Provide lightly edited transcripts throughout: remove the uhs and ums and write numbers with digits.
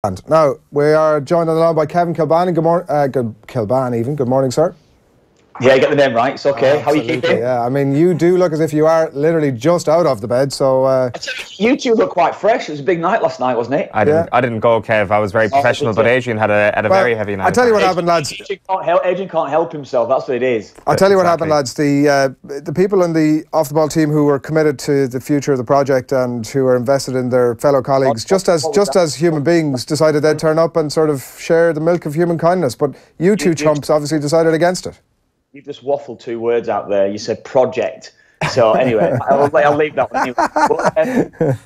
And now we are joined on the line by Kevin Kilbane. Good morning, sir. Yeah, you get the name right. It's okay. How are you keeping? Yeah, I mean, you do look as if you are literally just out of the bed. So you two look quite fresh. It was a big night last night, wasn't it? I didn't go, Kev. I was very professional, but Adrian had a very heavy night. I tell you what happened, lads. Adrian can't help himself. That's what it is. I tell you what happened, lads. The people in the off the ball team who were committed to the future of the project and who are invested in their fellow colleagues, just as human beings, decided they'd turn up and sort of share the milk of human kindness. But you two chumps obviously decided against it. You've just waffled two words out there. You said project. So anyway, I'll leave that one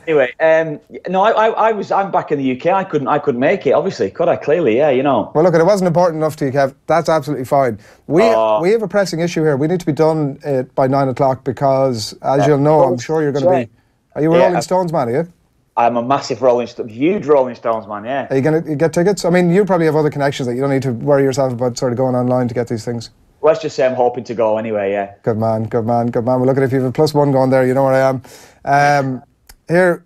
anyway. I'm back in the UK. I couldn't make it. Obviously, could I? Clearly, yeah. You know. Well, look, it wasn't important enough to you, Kev. That's absolutely fine. We have a pressing issue here. We need to be done by 9 o'clock because, as you'll know, I'm sure you're going to be. Are you a Rolling Stones man? Are you? I'm a massive huge Rolling Stones man. Yeah. Are you going to get tickets? I mean, you probably have other connections that you don't need to worry yourself about sort of going online to get these things. Let's just say I'm hoping to go anyway, yeah. Good man. Well, look, if you have a +1 going there, you know where I am. Here,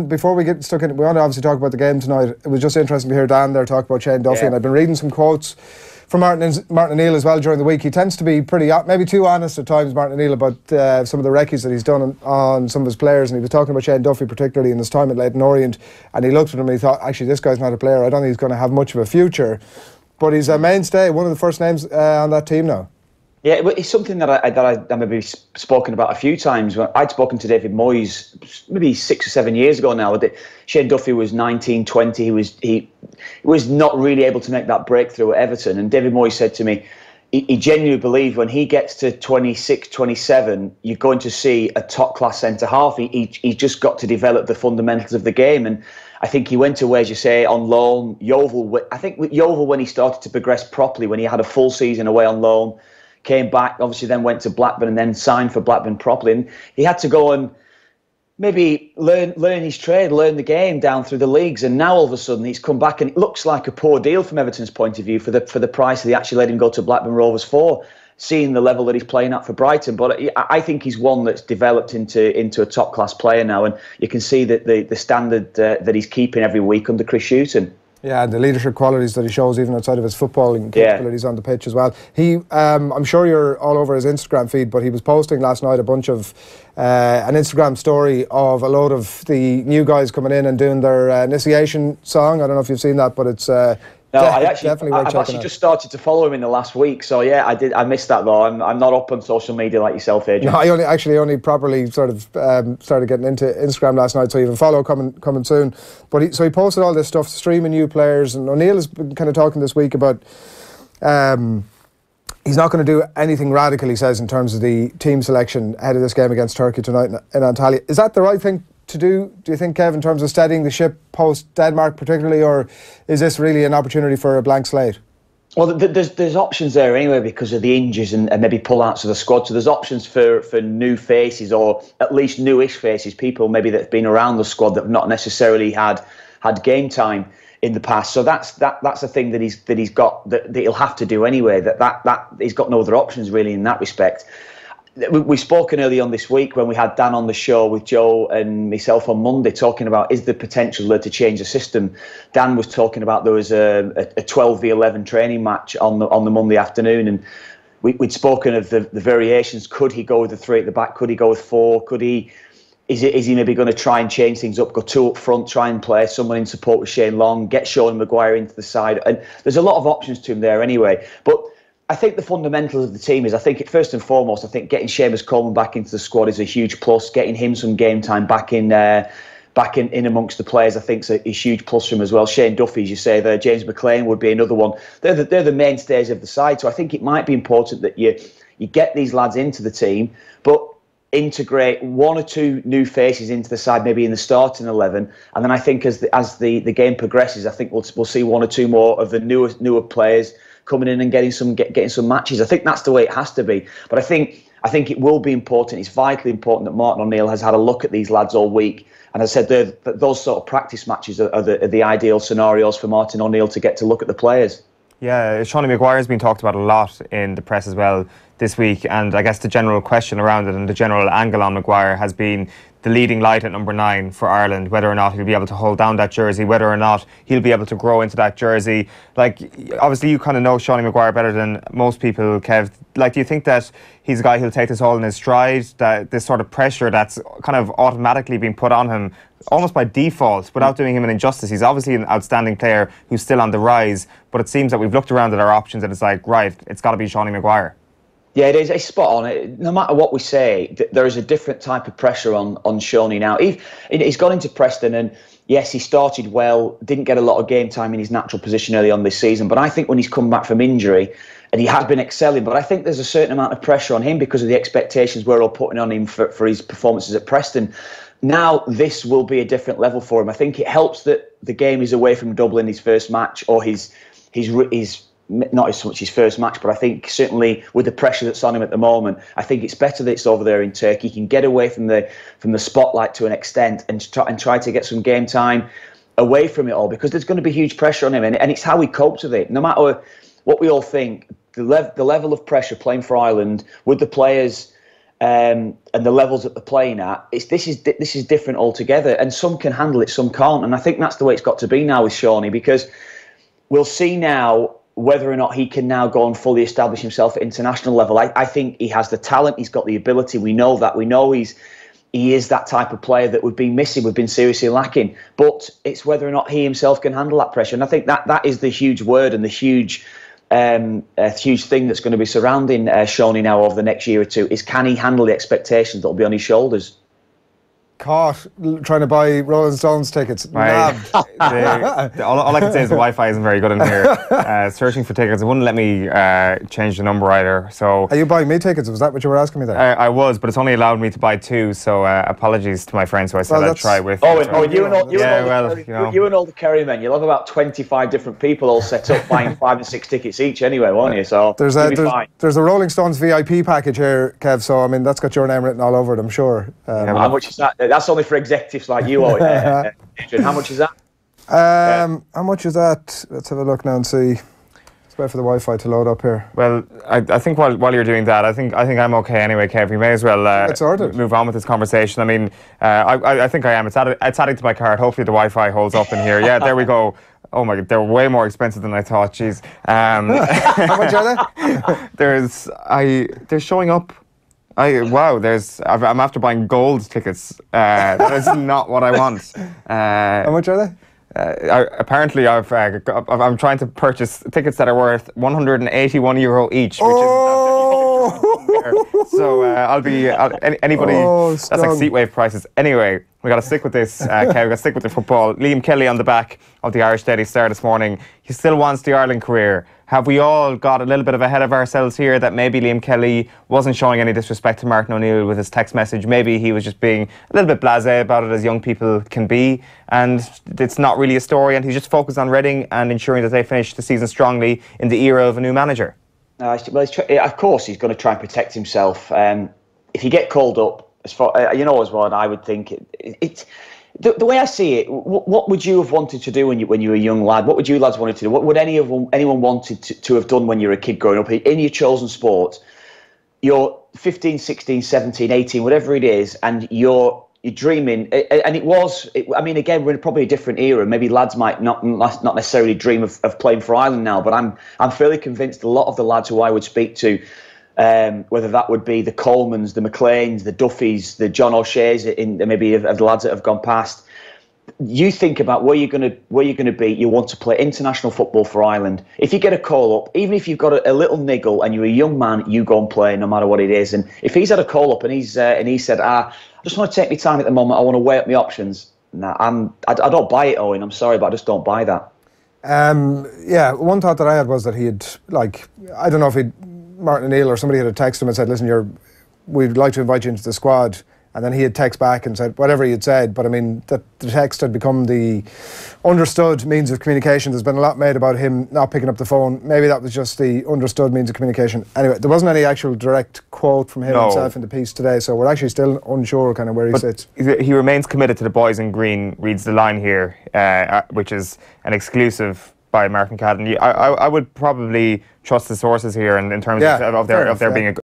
before we get stuck in, we want to obviously talk about the game tonight. It was just interesting to hear Dan there talk about Shane Duffy, and I've been reading some quotes from Martin O'Neill as well during the week. He tends to be pretty, maybe too honest at times, Martin O'Neill, about some of the recce's that he's done on some of his players, and he was talking about Shane Duffy particularly in his time at Leyton Orient, and he looked at him and he thought, actually, this guy's not a player. I don't think he's going to have much of a future. But he's a mainstay, one of the first names on that team now. Yeah, it's something that I maybe spoken about a few times. I'd spoken to David Moyes maybe 6 or 7 years ago now. Shane Duffy was 19, 20. He was not really able to make that breakthrough at Everton. And David Moyes said to me, he genuinely believed when he gets to 26, 27, you're going to see a top-class centre-half. He's just got to develop the fundamentals of the game. And I think he went away, as you say, on loan. Yeovil, I think with Yeovil, when he started to progress properly, when he had a full season away on loan, came back, obviously then went to Blackburn and then signed for Blackburn properly. And he had to go and maybe learn his trade, learn the game down through the leagues. And now all of a sudden he's come back and it looks like a poor deal from Everton's point of view for the price that they actually let him go to Blackburn Rovers for, seeing the level that he's playing at for Brighton. But I think he's one that's developed into a top-class player now, and you can see that the standard that he's keeping every week under Chris Hughton. Yeah, and the leadership qualities that he shows even outside of his footballing capabilities on the pitch as well. He, I'm sure you're all over his Instagram feed, but he was posting last night a bunch of an Instagram story of a load of the new guys coming in and doing their initiation song. I don't know if you've seen that, but it's I've actually just started to follow him in the last week. So yeah, I missed that though. I'm not up on social media like yourself, Adrian. No, I only properly sort of started getting into Instagram last night. So you have a follow coming soon. But he posted all this stuff, streaming new players, and O'Neill has been kind of talking this week about he's not going to do anything radical, he says, in terms of the team selection ahead of this game against Turkey tonight in Antalya. Is that the right thing to do you think, Kev, in terms of steadying the ship post-Denmark particularly, or is this really an opportunity for a blank slate? Well, there's options there anyway because of the injuries and maybe pull-outs of the squad. So there's options for new faces, or at least newish faces, people maybe that have been around the squad that have not necessarily had game time in the past. So that's a thing that he's got that he'll have to do anyway. That he's got no other options really in that respect. We've spoken early on this week when we had Dan on the show with Joe and myself on Monday talking about is the potential there to change the system. Dan was talking about there was a 12v11 training match on the Monday afternoon, and we'd spoken of the variations. Could he go with the 3 at the back? Could he go with 4? Is he maybe going to try and change things up, go 2 up front, try and play someone in support with Shane Long, get Sean and Maguire into the side? And there's a lot of options to him there anyway. But I think the fundamentals of the team is, I think first and foremost, I think getting Seamus Coleman back into the squad is a huge plus. Getting him some game time back in amongst the players, I think is a huge plus for him as well. Shane Duffy, as you say there, James McLean would be another one. They're the mainstays of the side. So I think it might be important that you get these lads into the team, but integrate 1 or 2 new faces into the side, maybe in the starting 11, and then I think as the game progresses, I think we'll see 1 or 2 more of the newer players coming in and getting some matches. I think that's the way it has to be. But I think it will be important. It's vitally important that Martin O'Neill has had a look at these lads all week. And as I said, those sort of practice matches are the ideal scenarios for Martin O'Neill to get to look at the players. Yeah, Sean Maguire has been talked about a lot in the press as well. this week, and I guess the general question around it and the general angle on Maguire has been the leading light at number 9 for Ireland, whether or not he'll be able to hold down that jersey, whether or not he'll be able to grow into that jersey. Like, obviously you kind of know Seanie Maguire better than most people, Kev. Like, do you think that he's a guy who'll take this all in his stride, that this sort of pressure that's kind of automatically being put on him almost by default, without doing him an injustice? He's obviously an outstanding player who's still on the rise, but it seems that we've looked around at our options and it's like, right, it's got to be Seanie Maguire. Yeah, it is. It's spot on. No matter what we say, there is a different type of pressure on Seanie now. He's gone into Preston, and yes, he started well, didn't get a lot of game time in his natural position early on this season. But I think when he's come back from injury, and he has been excelling, but I think there's a certain amount of pressure on him because of the expectations we're all putting on him for his performances at Preston. Now this will be a different level for him. I think it helps that the game is away from Dublin, his first match, or his not as much his first match, but I think certainly with the pressure that's on him at the moment, I think it's better that it's over there in Turkey. He can get away from the spotlight to an extent and try to get some game time away from it all, because there's going to be huge pressure on him, and it's how he copes with it. No matter what we all think, the level of pressure playing for Ireland with the players and the levels that they're playing at, this is different altogether. And some can handle it, some can't, and I think that's the way it's got to be now with Seanie, because we'll see now whether or not he can now go and fully establish himself at international level. I think he has the talent, he's got the ability. We know that. We know he is that type of player that we've been missing, we've been seriously lacking. But it's whether or not he himself can handle that pressure. And I think that is the huge word and the huge thing that's going to be surrounding Seanie now over the next year or two, is can he handle the expectations that will be on his shoulders? Caught trying to buy Rolling Stones tickets. All I can say is the Wi-Fi isn't very good in here. Searching for tickets, it wouldn't let me change the number either. So, are you buying me tickets? Was that what you were asking me there? I was, but it's only allowed me to buy 2. So apologies to my friends who I said I'd try with. You and all the Kerry men, you'll have about 25 different people all set up buying 5 and 6 tickets each anyway, won't you? So there's a Rolling Stones VIP package here, Kev. So I mean, that's got your name written all over it, I'm sure. How much is that? That's only for executives like you, Adrian. How much is that? How much is that? Let's have a look now and see. Let's wait for the Wi-Fi to load up here. Well, I think while you're doing that, I think I'm okay anyway, Kev. We may as well move on with this conversation. I mean, I think I am. It's adding to my cart. Hopefully the Wi-Fi holds up in here. Yeah, there we go. Oh my God, they're way more expensive than I thought. Jeez. How much are they? They're showing up. I'm after buying gold tickets. That is not what I want. How much are they? Apparently, I'm trying to purchase tickets that are worth €181 each, which is so I'll be anybody. That's like Seatwave prices. Anyway, we got to stick with this. We got to stick with the football. Liam Kelly on the back of the Irish Daily Star this morning. He still wants the Ireland career. Have we all got a little bit of ahead of ourselves here, that maybe Liam Kelly wasn't showing any disrespect to Martin O'Neill with his text message? Maybe he was just being a little bit blasé about it, as young people can be, and it's not really a story, and he's just focused on Reading and ensuring that they finish the season strongly in the era of a new manager. Of course he's going to try and protect himself. If you get called up, as well, I would think the way I see it, what would you have wanted to do when you were a young lad? What would you lads wanted to do? What would anyone wanted to have done when you were a kid growing up in your chosen sport? You're 15, 16, 17, 18, whatever it is, and you're dreaming. And again, we're in probably a different era. Maybe lads might not necessarily dream of playing for Ireland now, but I'm fairly convinced a lot of the lads who I would speak to, whether that would be the Colemans, the McLeans, the Duffys, the John O'Shea's, maybe of the lads that have gone past. You think about where you're going to be. You want to play international football for Ireland. If you get a call up, even if you've got a little niggle and you're a young man, you go and play no matter what it is. And if he's had a call up and he said, I just want to take my time at the moment, I want to weigh up my options. Nah, I don't buy it, Eoin. I'm sorry, but I just don't buy that. One thought that I had was that he'd, I don't know if Martin O'Neill or somebody had texted him and said, listen, we'd like to invite you into the squad. And then he had text back and said whatever he had said. But I mean, the text had become the understood means of communication. There's been a lot made about him not picking up the phone. Maybe that was just the understood means of communication. Anyway, there wasn't any actual direct quote from him himself in the piece today. So we're actually still unsure kind of where he sits. He remains committed to the boys in green, reads the line here, which is an exclusive by Martin Cadden. I would probably trust the sources here in terms of there being